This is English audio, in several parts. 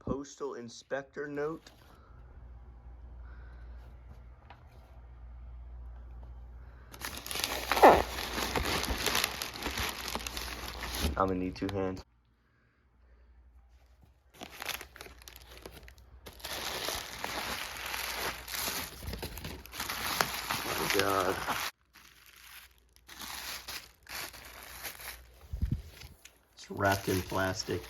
postal inspector note. I'm gonna need 2 hands. Oh my God. It's wrapped in plastic.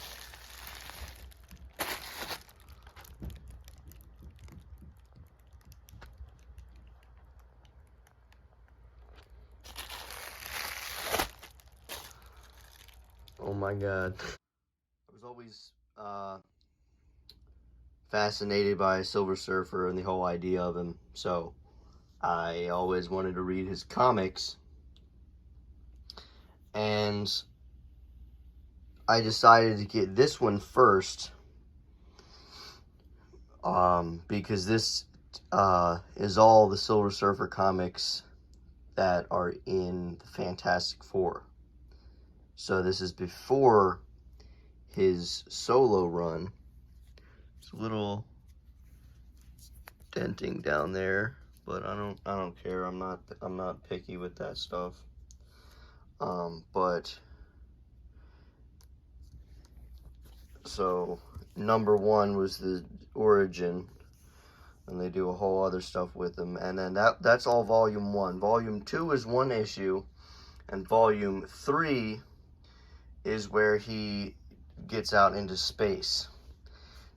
Oh my God. I was always fascinated by Silver Surfer and the whole idea of him, so I always wanted to read his comics, and I decided to get this one first, because this is all the Silver Surfer comics that are in the Fantastic Four. So this is before his solo run. There's a little denting down there, but I don't care. I'm not picky with that stuff. But so #1 was the origin, and they do a whole other stuff with them, and then that's all volume 1. Volume 2 is 1 issue, and volume 3 is where he gets out into space.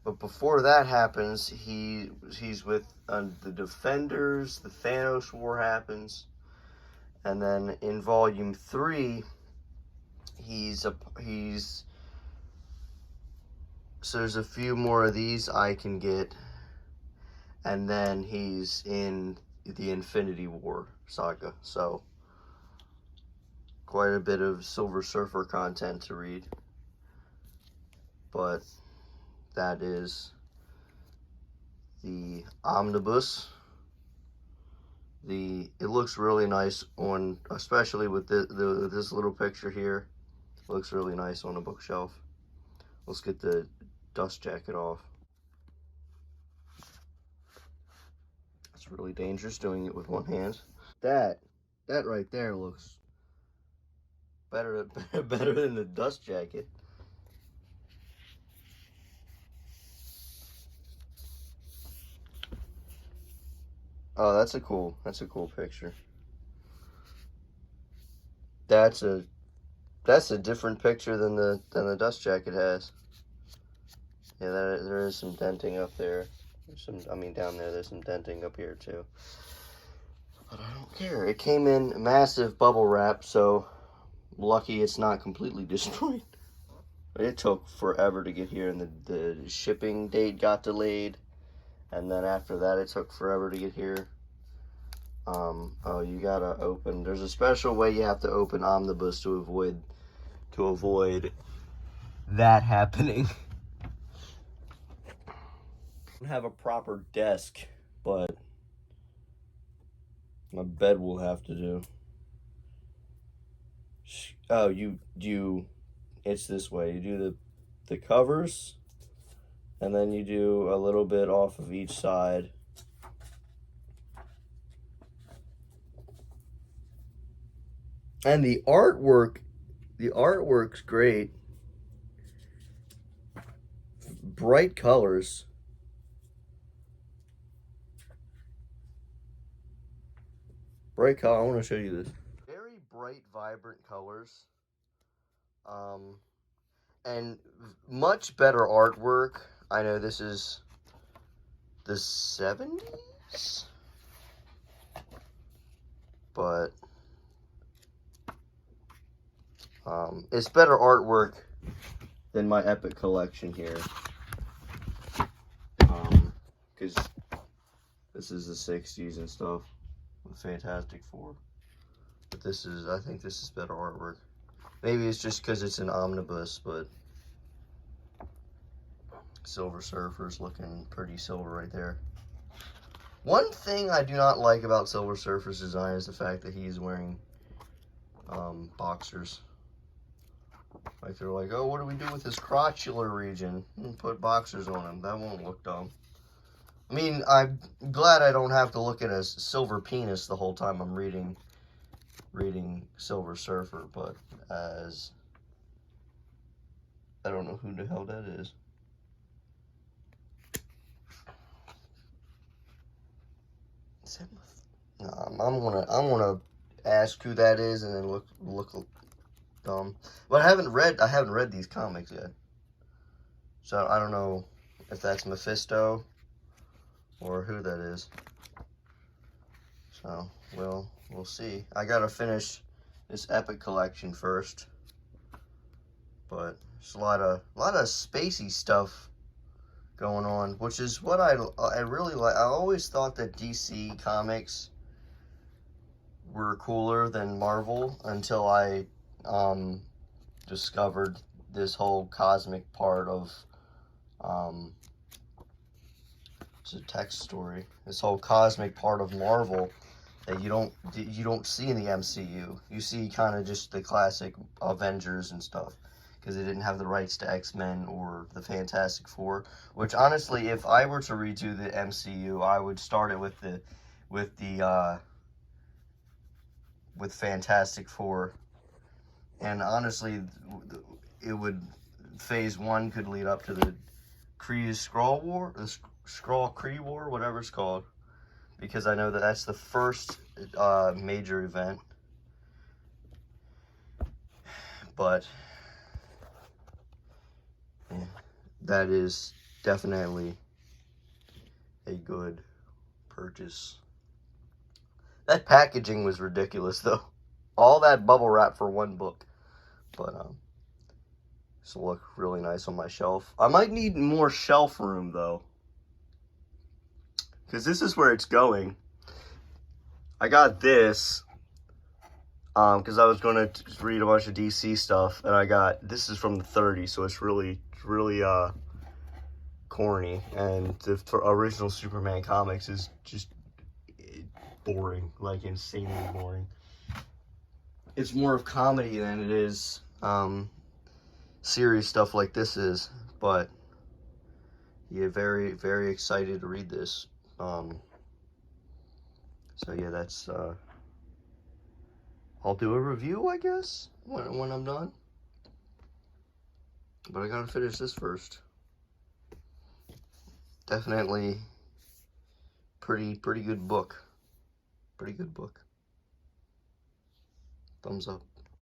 But before that happens, he's with the Defenders. The Thanos War happens, and then in volume 3, so there's a few more of these I can get, and then he's in the Infinity War saga. So quite a bit of Silver Surfer content to read. But that is the Omnibus. It looks really nice on, especially with this little picture here. It looks really nice on a bookshelf. Let's get the dust jacket off. It's really dangerous doing it with one hand. That right there looks better than the dust jacket. Oh, that's a cool picture. That's a different picture than the dust jacket has. Yeah, there is some denting up there. Down there, there's some denting up here too. But I don't care. It came in massive bubble wrap, so lucky it's not completely destroyed. But it took forever to get here, and the shipping date got delayed. And then after that, it took forever to get here. Oh, you gotta open. There's a special way you have to open Omnibus to avoid that happening. I don't have a proper desk, but my bed will have to do. Oh, it's this way. You do the covers, and then you do a little bit off of each side. And the artwork's great. Bright colors. Bright color. I want to show you this. Very bright, vibrant colors. And much better artwork. I know this is the 70s, but it's better artwork than my Epic collection here, because this is the 60s and stuff with Fantastic Four, but I think this is better artwork. Maybe it's just because it's an omnibus, but Silver Surfer's looking pretty silver right there. One thing I do not like about Silver Surfer's design is the fact that he's wearing boxers. Like they're like, oh, what do we do with his crotchular region? Put boxers on him. That won't look dumb. I mean, I'm glad I don't have to look at a silver penis the whole time I'm reading Silver Surfer, but as I don't know who the hell that is. I'm gonna ask who that is and then look dumb. But I haven't read these comics yet, so I don't know if that's Mephisto or who that is. So we'll see. I gotta finish this Epic collection first, but there's a lot of spacey stuff going on, which is what I really like. I always thought that DC comics were cooler than Marvel until I discovered this whole cosmic part of it's a text story. This whole cosmic part of Marvel that you don't see in the MCU. You see kind of just the classic Avengers and stuff, because they didn't have the rights to X-Men or the Fantastic Four. Which honestly, if I were to redo the MCU, I would start it with Fantastic Four, and honestly, it would Phase 1 could lead up to the Kree Skrull War, the Skrull Kree War, whatever it's called, because I know that that's the first major event. But yeah, that is definitely a good purchase. That packaging was ridiculous, though. All that bubble wrap for one book. But this will look really nice on my shelf. I might need more shelf room, though, because this is where it's going. I got this because I was going to read a bunch of DC stuff, and this is from the 30s, so it's really corny, and the original Superman comics is just boring, like insanely boring. It's more of comedy than it is serious stuff like this is, but yeah, very, very excited to read this. So yeah, that's I'll do a review, I guess, when I'm done. But I gotta finish this first. Definitely pretty good book. Pretty good book. Thumbs up.